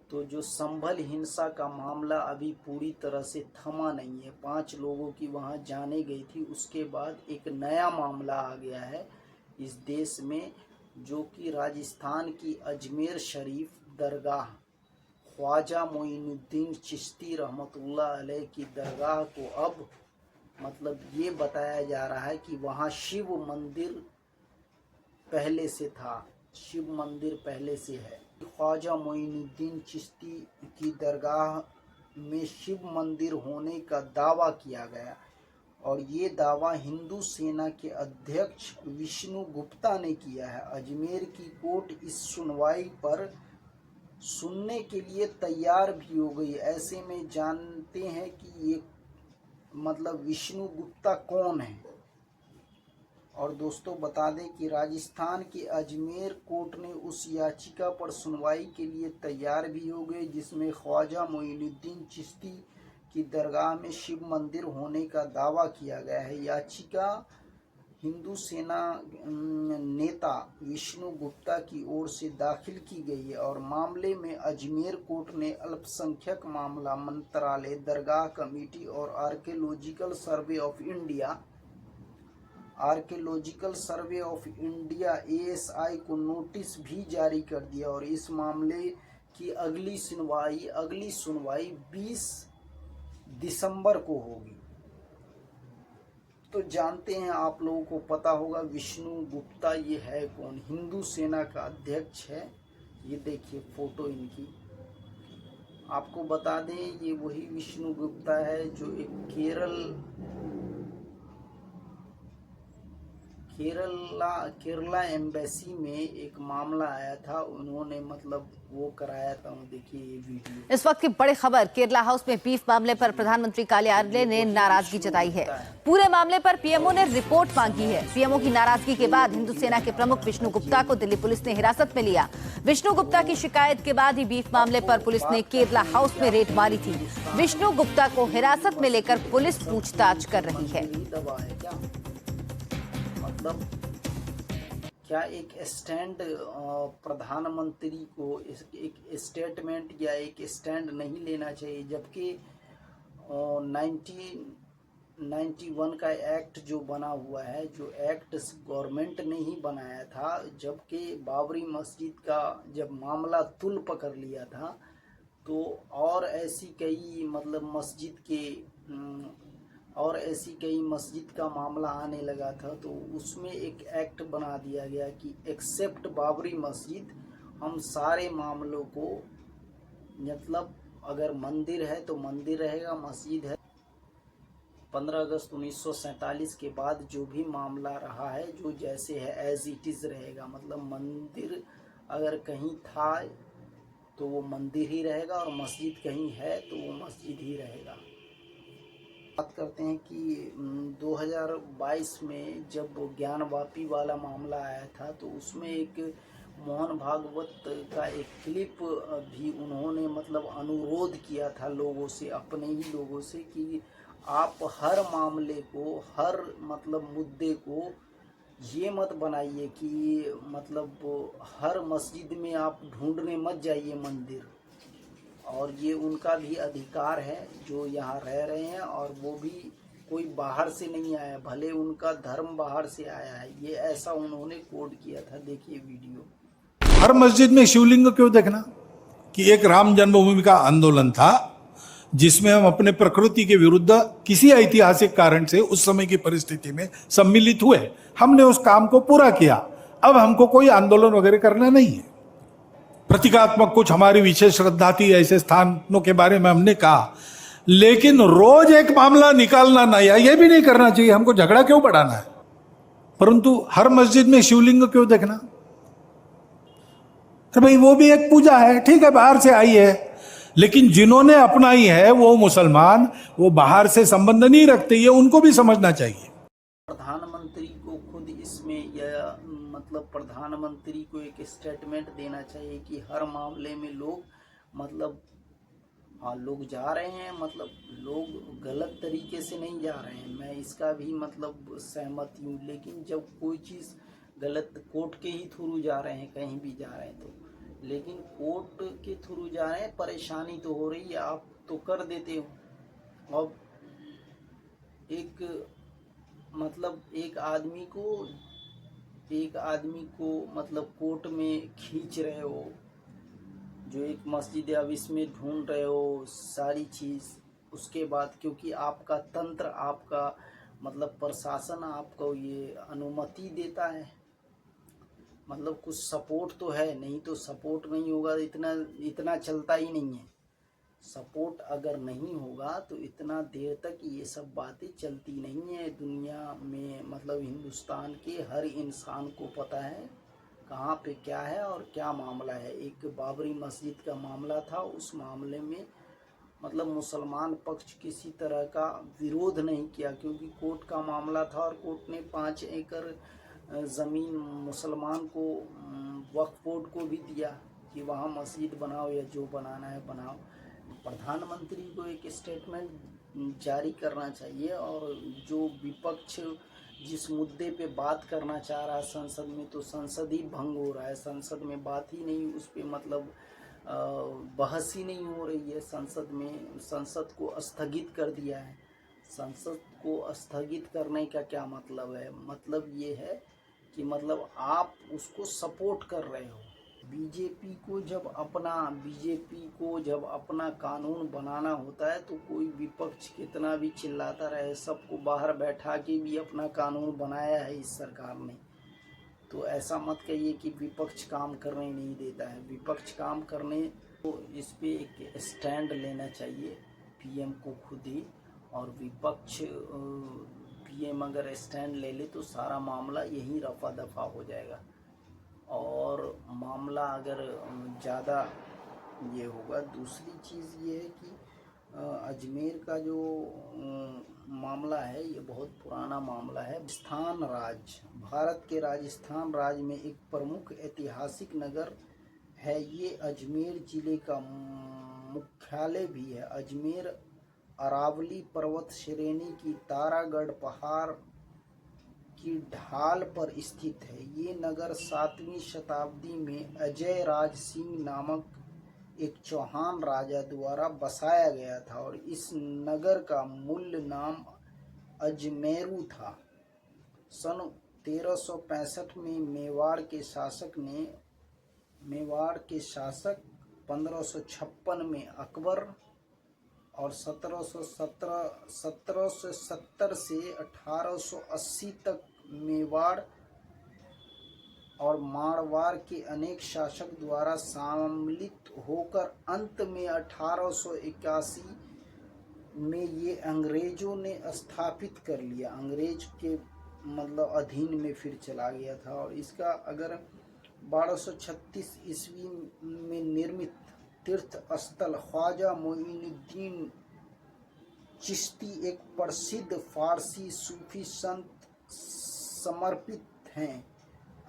तो जो संभल हिंसा का मामला अभी पूरी तरह से थमा नहीं है। 5 लोगों की वहां जाने गई थी, उसके बाद एक नया मामला आ गया है इस देश में, जो कि राजस्थान की अजमेर शरीफ दरगाह ख्वाजा मोइनुद्दीन चिश्ती रहमतुल्लाह अलैह की दरगाह को अब मतलब ये बताया जा रहा है कि वहाँ शिव मंदिर पहले से था, शिव मंदिर पहले से है। ख्वाजा मोइनुद्दीन चिश्ती की दरगाह में शिव मंदिर होने का दावा किया गया और ये दावा हिंदू सेना के अध्यक्ष विष्णु गुप्ता ने किया है। अजमेर की कोर्ट इस सुनवाई पर सुनने के लिए तैयार भी हो गई। ऐसे में जानते हैं कि ये मतलब विष्णु गुप्ता कौन है। और दोस्तों बता दें कि राजस्थान की अजमेर कोर्ट ने उस याचिका पर सुनवाई के लिए तैयार भी हो गए जिसमें ख्वाजा मोइनुद्दीन चिश्ती की दरगाह में शिव मंदिर होने का दावा किया गया है। याचिका हिंदू सेना नेता विष्णु गुप्ता की ओर से दाखिल की गई है और मामले में अजमेर कोर्ट ने अल्पसंख्यक मामला मंत्रालय, दरगाह कमेटी और archaeological survey of India ASI को नोटिस भी जारी कर दिया और इस मामले की अगली सुनवाई 20 दिसंबर को होगी। तो जानते हैं, आप लोगों को पता होगा विष्णु गुप्ता ये है कौन। हिंदू सेना का अध्यक्ष है। ये देखिए फोटो इनकी। आपको बता दें ये वही विष्णु गुप्ता है जो एक केरला एम्बेसी में एक मामला आया था, उन्होंने मतलब वो कराया था। देखिए ये वीडियो। इस वक्त की बड़ी खबर, केरला हाउस में बीफ मामले पर प्रधानमंत्री कार्यालय ने नाराजगी जताई है। पूरे मामले पर पीएमओ ने रिपोर्ट मांगी है। पीएमओ की नाराजगी के बाद हिंदू सेना के प्रमुख विष्णु गुप्ता को दिल्ली पुलिस ने हिरासत में लिया। विष्णु गुप्ता की शिकायत के बाद ही बीफ मामले पर पुलिस ने केरला हाउस में रेड मारी थी। विष्णु गुप्ता को हिरासत में लेकर पुलिस पूछताछ कर रही है। मतलब क्या एक स्टैंड प्रधानमंत्री को एक स्टेटमेंट या एक स्टैंड नहीं लेना चाहिए, जबकि 1991 का एक्ट जो बना हुआ है, जो एक्ट गवर्नमेंट ने ही बनाया था, जबकि बाबरी मस्जिद का जब मामला तुल पकड़ लिया था तो और ऐसी कई मस्जिद का मामला आने लगा था, तो उसमें एक एक्ट बना दिया गया कि एक्सेप्ट बाबरी मस्जिद, हम सारे मामलों को मतलब अगर मंदिर है तो मंदिर रहेगा, मस्जिद है। 15 अगस्त 1947 के बाद जो भी मामला रहा है, जो जैसे है एज इट इज़ रहेगा। मतलब मंदिर अगर कहीं था तो वो मंदिर ही रहेगा और मस्जिद कहीं है तो वो मस्जिद ही रहेगा। बात करते हैं कि 2022 में जब ज्ञानवापी वाला मामला आया था तो उसमें एक मोहन भागवत का एक क्लिप भी उन्होंने मतलब अनुरोध किया था लोगों से, अपने ही लोगों से, कि आप हर मामले को, हर मतलब मुद्दे को ये मत बनाइए कि मतलब हर मस्जिद में आप ढूंढने मत जाइए मंदिर। और ये उनका भी अधिकार है जो यहाँ रह रहे हैं, और वो भी कोई बाहर से नहीं आया, भले उनका धर्म बाहर से आया है, ये ऐसा उन्होंने कोड किया था। देखिए वीडियो। हर मस्जिद में शिवलिंग क्यों देखना? कि एक राम जन्मभूमि का आंदोलन था जिसमें हम अपने प्रकृति के विरुद्ध किसी ऐतिहासिक कारण से उस समय की परिस्थिति में सम्मिलित हुए, हमने उस काम को पूरा किया। अब हमको कोई आंदोलन वगैरह करना नहीं है। प्रतीकात्मक कुछ हमारी विशेष श्रद्धा थी, ऐसे स्थानों के बारे में हमने कहा, लेकिन रोज एक मामला निकालना नया, यह भी नहीं करना चाहिए। हमको झगड़ा क्यों बढ़ाना है? परंतु हर मस्जिद में शिवलिंग क्यों देखना? तो भाई वो भी एक पूजा है, ठीक है, बाहर से आई है, लेकिन जिन्होंने अपनाई है वो मुसलमान, वो बाहर से संबंध नहीं रखते, ये उनको भी समझना चाहिए। प्रधानमंत्री को खुद इसमें या मतलब प्रधानमंत्री को एक स्टेटमेंट देना चाहिए कि हर मामले में लोग मतलब लोग जा रहे हैं, मतलब लोग गलत तरीके से नहीं जा रहे हैं, मैं इसका भी मतलब सहमत हूँ, लेकिन जब कोई चीज़ गलत कोर्ट के ही थ्रू जा रहे हैं, कहीं भी जा रहे हैं तो, लेकिन कोर्ट के थ्रू जा रहे हैं, परेशानी तो हो रही है, आप तो कर देते हो। अब एक मतलब एक आदमी को मतलब कोर्ट में खींच रहे हो, जो एक मस्जिद है, अब इसमें ढूंढ रहे हो सारी चीज़। उसके बाद क्योंकि आपका तंत्र, आपका मतलब प्रशासन आपको ये अनुमति देता है, मतलब कुछ सपोर्ट तो है, नहीं तो सपोर्ट नहीं होगा, इतना चलता ही नहीं है। सपोर्ट अगर नहीं होगा तो इतना देर तक ये सब बातें चलती नहीं है दुनिया में। मतलब हिंदुस्तान के हर इंसान को पता है कहाँ पे क्या है और क्या मामला है। एक बाबरी मस्जिद का मामला था, उस मामले में मतलब मुसलमान पक्ष किसी तरह का विरोध नहीं किया, क्योंकि कोर्ट का मामला था और कोर्ट ने 5 एकड़ ज़मीन मुसलमान को वक्फ बोर्ड को भी दिया कि वहाँ मस्जिद बनाओ या जो बनाना है बनाओ। प्रधानमंत्री को एक स्टेटमेंट जारी करना चाहिए, और जो विपक्ष जिस मुद्दे पे बात करना चाह रहा है संसद में, तो संसद ही भंग हो रहा है, संसद में बात ही नहीं, उस पे मतलब बहस ही नहीं हो रही है संसद में। संसद को स्थगित कर दिया है। संसद को स्थगित करने का क्या मतलब है? मतलब ये है कि मतलब आप उसको सपोर्ट कर रहे हो। बीजेपी को जब अपना कानून बनाना होता है तो कोई विपक्ष कितना भी चिल्लाता रहे, सबको बाहर बैठा के भी अपना कानून बनाया है इस सरकार ने। तो ऐसा मत कहिए कि विपक्ष काम करने नहीं देता है। विपक्ष काम करने तो इस पे एक स्टैंड लेना चाहिए पीएम को खुद ही, और विपक्ष पीएम अगर स्टैंड ले ले तो सारा मामला यहीं रफा दफा हो जाएगा। और मामला अगर ज़्यादा ये होगा, दूसरी चीज़ ये है कि अजमेर का जो मामला है ये बहुत पुराना मामला है। राजस्थान राज्य, भारत के राजस्थान राज्य में एक प्रमुख ऐतिहासिक नगर है। ये अजमेर ज़िले का मुख्यालय भी है। अजमेर अरावली पर्वत श्रेणी की तारागढ़ पहाड़ की ढाल पर स्थित है। ये नगर 7वीं शताब्दी में अजय राज सिंह नामक एक चौहान राजा द्वारा बसाया गया था, और इस नगर का मूल नाम अजमेरू था। सन 1365 में मेवाड़ के शासक 1556 में अकबर और 1770 से 1880 तक मेवाड़ और मारवाड़ के अनेक शासक द्वारा सम्मिलित होकर अंत में 1881 में ये अंग्रेजों ने स्थापित कर लिया। अंग्रेज के मतलब अधीन में फिर चला गया था। और इसका अगर 1236 ईस्वी में निर्मित तीर्थ स्थल ख्वाजा मोइनुद्दीन चिश्ती एक प्रसिद्ध फारसी सूफी संत समर्पित हैं।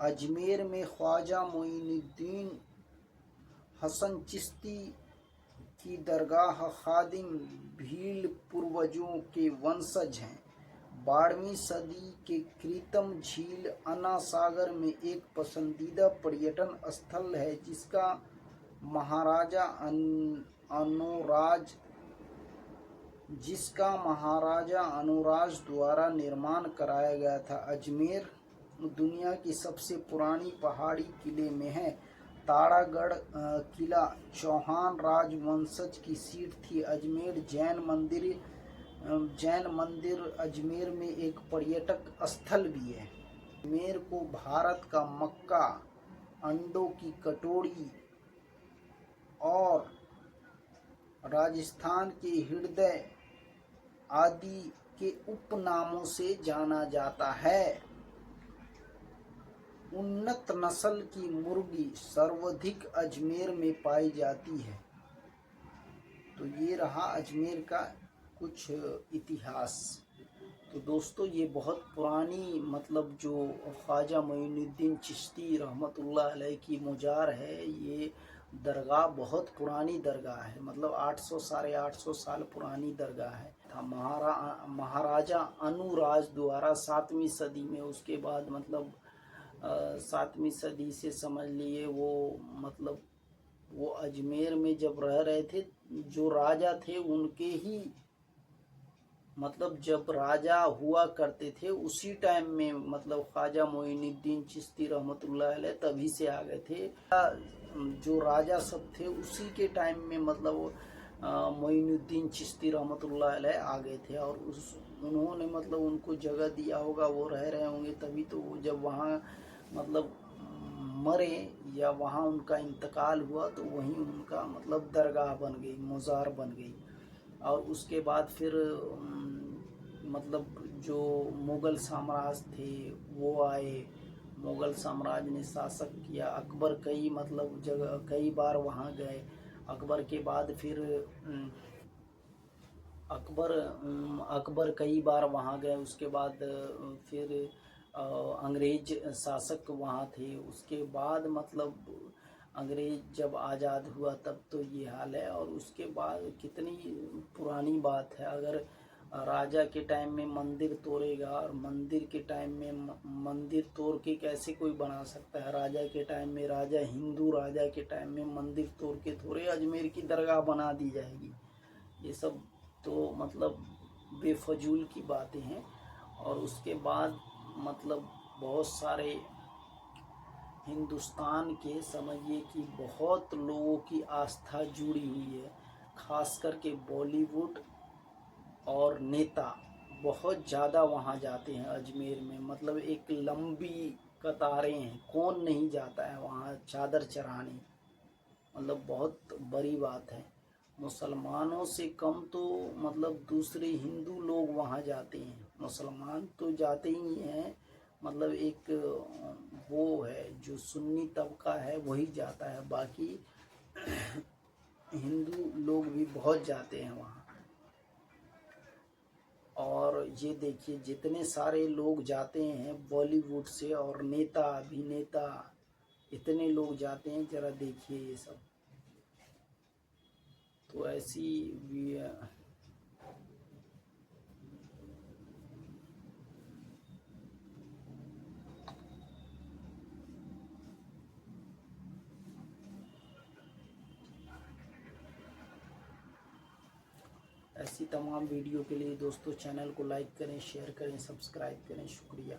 अजमेर में ख्वाजा मोइनुद्दीन हसन चिश्ती की दरगाह खादिम भील पूर्वजों के वंशज हैं। 12वीं सदी के कृतम झील अन्ना सागर में एक पसंदीदा पर्यटन स्थल है, जिसका महाराजा अनुराज द्वारा निर्माण कराया गया था। अजमेर दुनिया की सबसे पुरानी पहाड़ी किले में है। तारागढ़ किला चौहान राजवंशज की सीट थी। अजमेर जैन मंदिर अजमेर में एक पर्यटक स्थल भी है। अजमेर को भारत का मक्का, अंडों की कटोरी और राजस्थान के हृदय आदि के उपनामों से जाना जाता है। उन्नत नस्ल की मुर्गी सर्वाधिक अजमेर में पाई जाती है। तो ये रहा अजमेर का कुछ इतिहास। तो दोस्तों ये बहुत पुरानी मतलब जो ख्वाजा मोइनुद्दीन चिश्ती रहमतुल्लाह अलैह की मज़ार है, ये दरगाह बहुत पुरानी दरगाह है, मतलब 800 साढ़े 800 साल पुरानी दरगाह है। महाराजा अनुराज द्वारा 7वीं सदी में, उसके बाद मतलब 7वीं सदी से समझ लिए वो मतलब वो अजमेर में जब रह रहे थे, जो राजा थे उनके ही मतलब जब राजा हुआ करते थे उसी टाइम में मतलब ख्वाजा मोइनुद्दीन चिश्ती रहमतुल्लाह अलैह तभी से आ गए थे। जो राजा सब थे उसी के टाइम में मतलब मोइनुद्दीन चिश्ती रहमतुल्लाह अलैह आ गए थे, और उन्होंने मतलब उनको जगह दिया होगा, वो रह रहे होंगे, तभी तो वो जब वहाँ मतलब मरे या वहाँ उनका इंतकाल हुआ तो वहीं उनका मतलब दरगाह बन गई, मज़ार बन गई। और उसके बाद फिर मतलब जो मुग़ल साम्राज्य थे वो आए, मुग़ल साम्राज्य ने शासक किया। अकबर कई मतलब जगह कई बार वहाँ गए। अकबर के बाद फिर अकबर कई बार वहाँ गए। उसके बाद फिर अंग्रेज शासक वहाँ थे। उसके बाद मतलब अंग्रेज जब आज़ाद हुआ तब तो ये हाल है। और उसके बाद कितनी पुरानी बात है, अगर राजा के टाइम में मंदिर तोड़ेगा, और मंदिर के टाइम में मंदिर तोड़ के कैसे कोई बना सकता है। राजा के टाइम में, राजा हिंदू राजा के टाइम में मंदिर तोड़ के थोड़े अजमेर की दरगाह बना दी जाएगी। ये सब तो मतलब बेफजूल की बातें हैं। और उसके बाद मतलब बहुत सारे हिंदुस्तान के समझिए कि बहुत लोगों की आस्था जुड़ी हुई है, खास करके बॉलीवुड और नेता बहुत ज़्यादा वहाँ जाते हैं अजमेर में। मतलब एक लंबी कतारें हैं, कौन नहीं जाता है वहाँ चादर चढ़ाने, मतलब बहुत बड़ी बात है। मुसलमानों से कम तो मतलब दूसरे हिंदू लोग वहाँ जाते हैं, मुसलमान तो जाते ही हैं। मतलब एक वो है जो सुन्नी तबका है वही जाता है, बाकी हिंदू लोग भी बहुत जाते हैं वहाँ। और ये देखिए जितने सारे लोग जाते हैं बॉलीवुड से, और नेता अभिनेता इतने लोग जाते हैं, जरा देखिए ये सब। तो ऐसी भी ऐसी तमाम वीडियो के लिए दोस्तों चैनल को लाइक करें, शेयर करें, सब्सक्राइब करें। शुक्रिया।